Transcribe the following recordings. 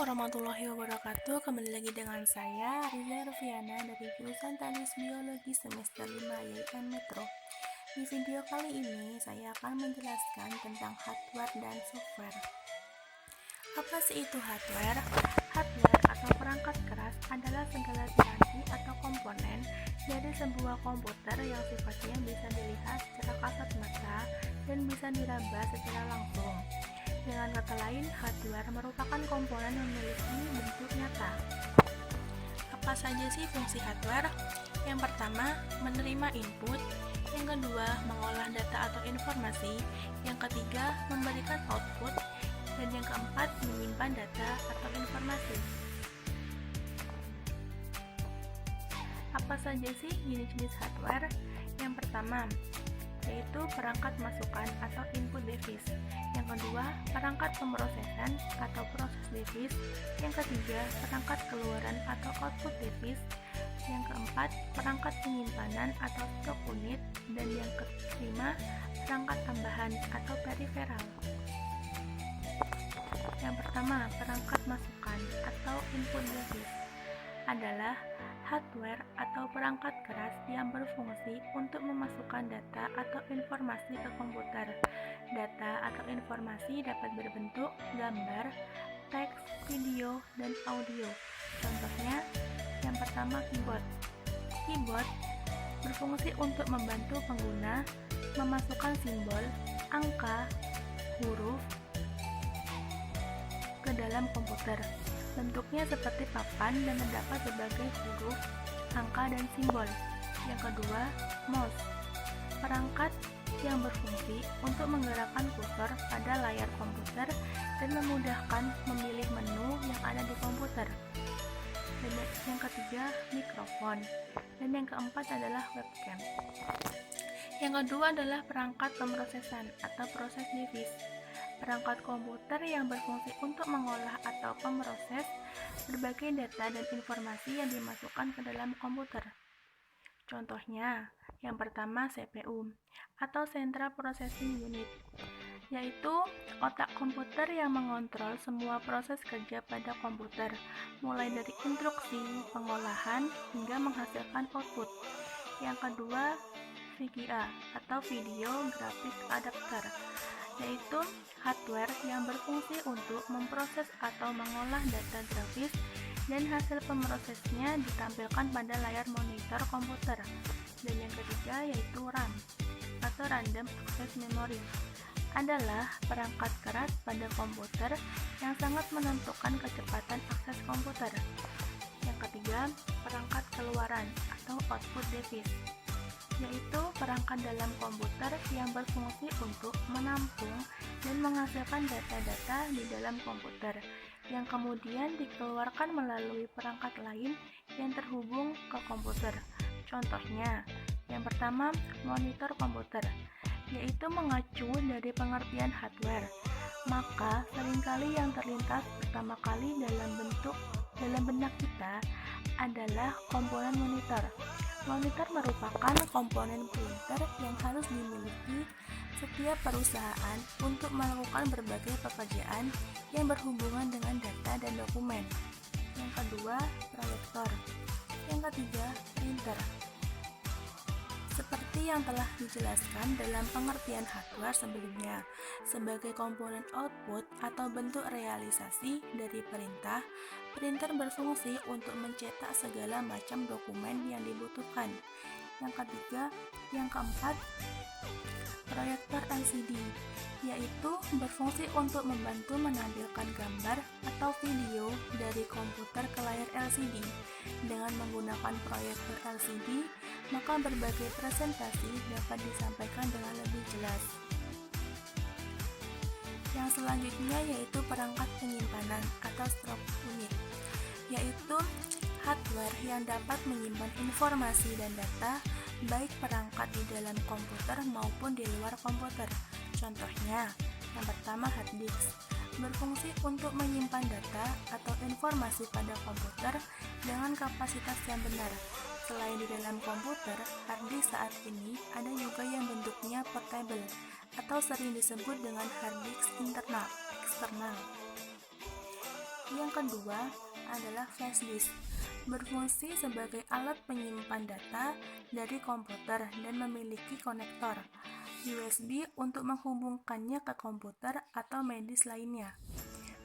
warahmatullahi wabarakatuh. Kembali lagi dengan saya Riza Rufiana dari jurusan Teknik Biologi semester 5 YIN Metro. Di video kali ini saya akan menjelaskan tentang hardware dan software. Apa sih itu hardware? Hardware atau perangkat keras adalah segala piranti atau komponen dari sebuah komputer yang sifatnya bisa dilihat secara kasat mata dan bisa diraba secara langsung. Dengan kata lain, hardware merupakan komponen yang memiliki bentuk nyata. Apa saja sih fungsi hardware? Yang pertama, menerima input. Yang kedua, mengolah data atau informasi. Yang ketiga, memberikan output. Dan yang keempat, menyimpan data atau informasi. Apa saja sih jenis-jenis hardware? Yang pertama, yaitu perangkat masukan atau input device. Yang kedua, perangkat pemrosesan atau proses device. Yang ketiga, perangkat keluaran atau output device. Yang keempat, perangkat penyimpanan atau stock unit. Dan yang kelima, perangkat tambahan atau peripheral. Yang pertama, perangkat masukan atau input device adalah hardware atau perangkat keras yang berfungsi untuk memasukkan data atau informasi ke komputer. Data atau informasi dapat berbentuk gambar, teks, video, dan audio. Contohnya, yang pertama keyboard. Keyboard berfungsi untuk membantu pengguna memasukkan simbol, angka, huruf ke dalam komputer. Bentuknya seperti papan dan terdapat sebagai huruf, angka, dan simbol. Yang kedua, mouse. Perangkat yang berfungsi untuk menggerakkan kursor pada layar komputer dan memudahkan memilih menu yang ada di komputer. Dan yang ketiga, mikrofon. Dan yang keempat adalah webcam. Yang kedua adalah perangkat pemrosesan atau proses device. Perangkat komputer yang berfungsi untuk mengolah atau memproses berbagai data dan informasi yang dimasukkan ke dalam komputer. Contohnya, yang pertama CPU atau Central Processing Unit, yaitu otak komputer yang mengontrol semua proses kerja pada komputer, mulai dari instruksi, pengolahan, hingga menghasilkan output. Yang kedua, VGA atau Video Graphic Adapter, yaitu hardware yang berfungsi untuk memproses atau mengolah data grafis dan hasil pemrosesnya ditampilkan pada layar monitor komputer. Dan yang ketiga yaitu RAM atau Random Access Memory, adalah perangkat keras pada komputer yang sangat menentukan kecepatan akses komputer. Yang ketiga, perangkat keluaran atau output device, yaitu perangkat dalam komputer yang berfungsi untuk menampung dan menghasilkan data-data di dalam komputer, yang kemudian dikeluarkan melalui perangkat lain yang terhubung ke komputer. Contohnya, yang pertama, monitor komputer, yaitu mengacu dari pengertian hardware. Maka, seringkali yang terlintas pertama kali dalam benak kita adalah komponen monitor. Monitor merupakan komponen printer yang harus dimiliki setiap perusahaan untuk melakukan berbagai pekerjaan yang berhubungan dengan data dan dokumen. Yang kedua, proyektor. Yang ketiga, printer. Seperti yang telah dijelaskan dalam pengertian hardware sebelumnya, sebagai komponen output atau bentuk realisasi dari perintah, printer berfungsi untuk mencetak segala macam dokumen yang dibutuhkan. Yang ketiga, yang keempat, proyektor LCD, yaitu berfungsi untuk membantu menampilkan gambar atau video dari komputer ke layar LCD. Dengan menggunakan proyektor LCD, maka berbagai presentasi dapat disampaikan dengan lebih jelas. Yang selanjutnya yaitu perangkat penyimpanan atau storage unit, yaitu hardware yang dapat menyimpan informasi dan data baik perangkat di dalam komputer maupun di luar komputer. Contohnya, yang pertama hard disk, berfungsi untuk menyimpan data atau informasi pada komputer dengan kapasitas yang benar. Selain di dalam komputer, hard disk saat ini ada juga yang bentuknya portable atau sering disebut dengan hard disk internal, eksternal. Yang kedua adalah flash disk, berfungsi sebagai alat penyimpan data dari komputer dan memiliki konektor USB untuk menghubungkannya ke komputer atau medis lainnya.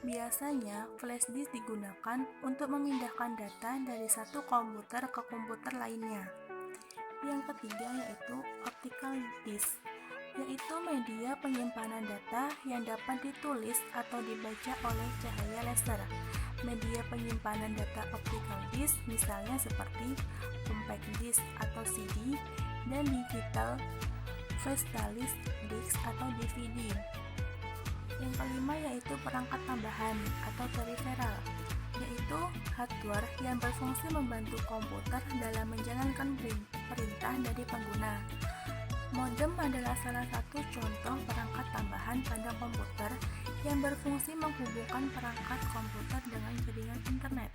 Biasanya, flash disk digunakan untuk memindahkan data dari satu komputer ke komputer lainnya. Yang ketiga yaitu optical disk, yaitu media penyimpanan data yang dapat ditulis atau dibaca oleh cahaya laser. Media penyimpanan data optical disk misalnya seperti compact disk atau CD dan digital flash disk atau DVD. Yang kelima yaitu perangkat tambahan atau peripheral, yaitu hardware yang berfungsi membantu komputer dalam menjalankan perintah dari pengguna. Modem adalah salah satu contoh perangkat tambahan pada komputer yang berfungsi menghubungkan perangkat komputer dengan jaringan internet.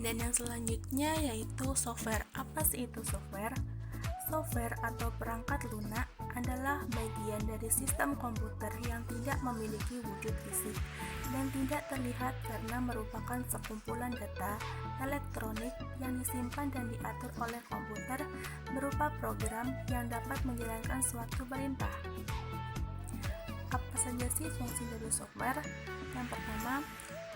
Dan yang selanjutnya yaitu software. Apa sih itu software? Software atau perangkat lunak adalah bagian dari sistem komputer yang tidak memiliki wujud fisik dan tidak terlihat karena merupakan sekumpulan data elektronik yang disimpan dan diatur oleh komputer berupa program yang dapat menjalankan suatu perintah. Apa saja sih fungsi dari software? Yang pertama,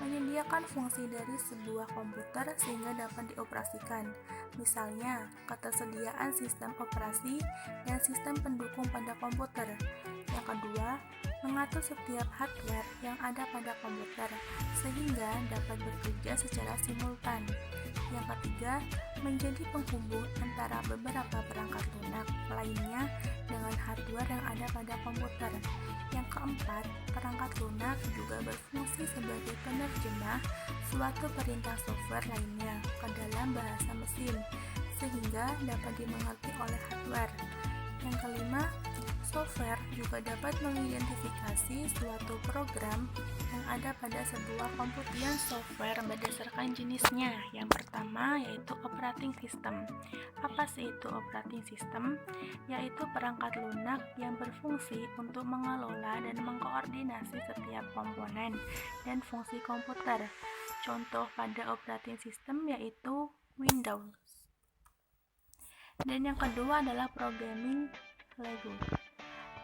menyediakan fungsi dari sebuah komputer sehingga dapat dioperasikan. Misalnya, ketersediaan sistem operasi dan sistem pendukung pada komputer. Yang kedua, mengatur setiap hardware yang ada pada komputer sehingga dapat bekerja secara simultan. Yang ketiga, menjadi penghubung antara beberapa perangkat lunak lainnya dengan hardware yang ada pada komputer. Yang keempat, perangkat lunak juga berfungsi sebagai penerjemah suatu perintah software lainnya ke dalam bahasa mesin, sehingga dapat dimengerti oleh hardware. Yang kelima, software juga dapat mengidentifikasi suatu program yang ada pada sebuah komputer. Software berdasarkan jenisnya. Yang pertama yaitu operating system. Apa sih itu operating system? Yaitu perangkat lunak yang berfungsi untuk mengelola dan mengkoordinasi setiap komponen dan fungsi komputer. Contoh pada operating system yaitu Windows. Dan yang kedua adalah programming language,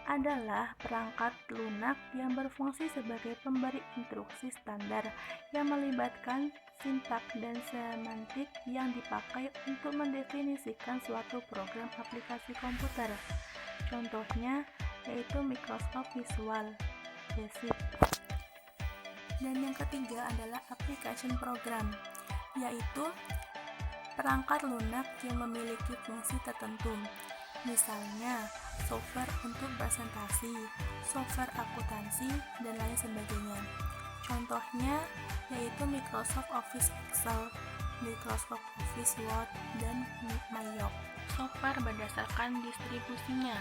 adalah perangkat lunak yang berfungsi sebagai pemberi instruksi standar yang melibatkan sintak dan semantik yang dipakai untuk mendefinisikan suatu program aplikasi komputer. Contohnya yaitu Microsoft Visual Basic. Dan yang ketiga adalah application program, yaitu perangkat lunak yang memiliki fungsi tertentu. Misalnya, software untuk presentasi, software akuntansi, dan lain sebagainya. Contohnya yaitu Microsoft Office Excel, Microsoft Office Word, dan Mayoc. Software berdasarkan distribusinya.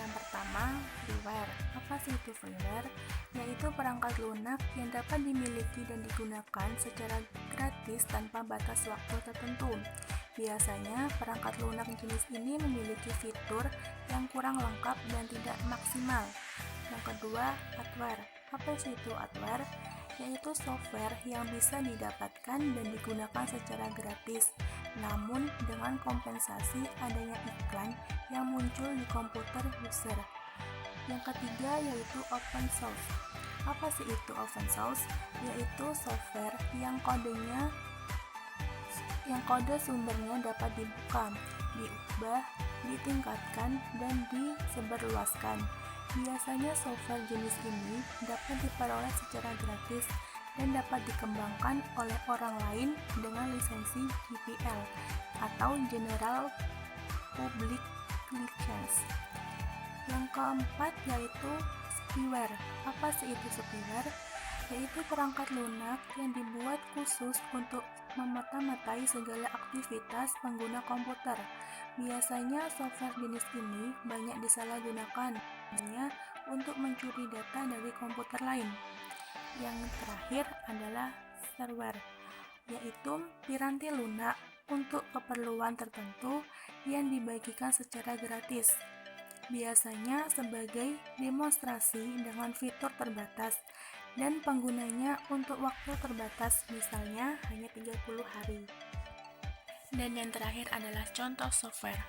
Yang pertama, freeware. Apa sih itu freeware? Yaitu perangkat lunak yang dapat dimiliki dan digunakan secara gratis tanpa batas waktu tertentu. Biasanya, perangkat lunak jenis ini memiliki fitur yang kurang lengkap dan tidak maksimal. Yang kedua, hardware. Apa sih itu hardware? Yaitu software yang bisa didapatkan dan digunakan secara gratis, namun dengan kompensasi adanya iklan yang muncul di komputer user. Yang ketiga yaitu open source. Apa sih itu open source? Yaitu software yang kode sumbernya dapat dibuka, diubah, ditingkatkan, dan disebarluaskan. Biasanya software jenis ini dapat diperoleh secara gratis dan dapat dikembangkan oleh orang lain dengan lisensi GPL atau General Public License. Yang keempat yaitu spyware. Apa sih itu spyware? Yaitu perangkat lunak yang dibuat khusus untuk memata-matai segala aktivitas pengguna komputer. Biasanya software jenis ini banyak disalahgunakan untuk mencuri data dari komputer lain. Yang terakhir adalah shareware, yaitu piranti lunak untuk keperluan tertentu yang dibagikan secara gratis. Biasanya sebagai demonstrasi dengan fitur terbatas dan penggunanya untuk waktu terbatas, misalnya hanya 30 hari. Dan yang terakhir adalah contoh software.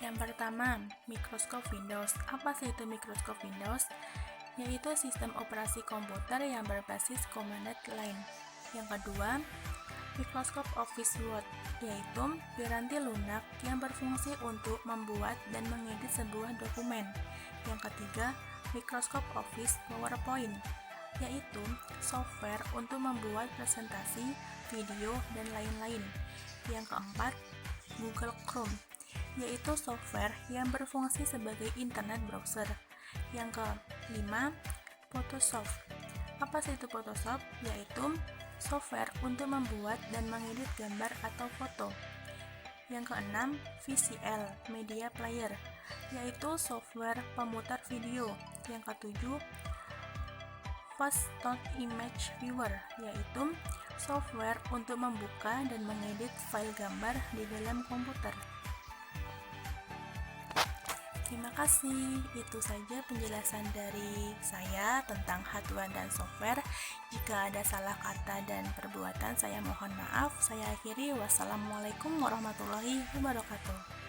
Yang pertama, Microsoft Windows. Apa sih itu Microsoft Windows? Yaitu sistem operasi komputer yang berbasis command line. Yang kedua, Microsoft Office Word, yaitu piranti lunak yang berfungsi untuk membuat dan mengedit sebuah dokumen. Yang ketiga, Microsoft Office PowerPoint, yaitu software untuk membuat presentasi, video, dan lain-lain. Yang keempat, Google Chrome, yaitu software yang berfungsi sebagai internet browser. Yang kelima, Photoshop. Apa sih itu Photoshop? Yaitu software untuk membuat dan mengedit gambar atau foto. Yang keenam, VCL, Media Player, yaitu software pemutar video. Yang ketujuh, Fast Start Image Viewer, yaitu software untuk membuka dan mengedit file gambar di dalam komputer. Terima kasih, itu saja penjelasan dari saya tentang hardware dan software. Jika ada salah kata dan perbuatan, saya mohon maaf. Saya akhiri, wassalamualaikum warahmatullahi wabarakatuh.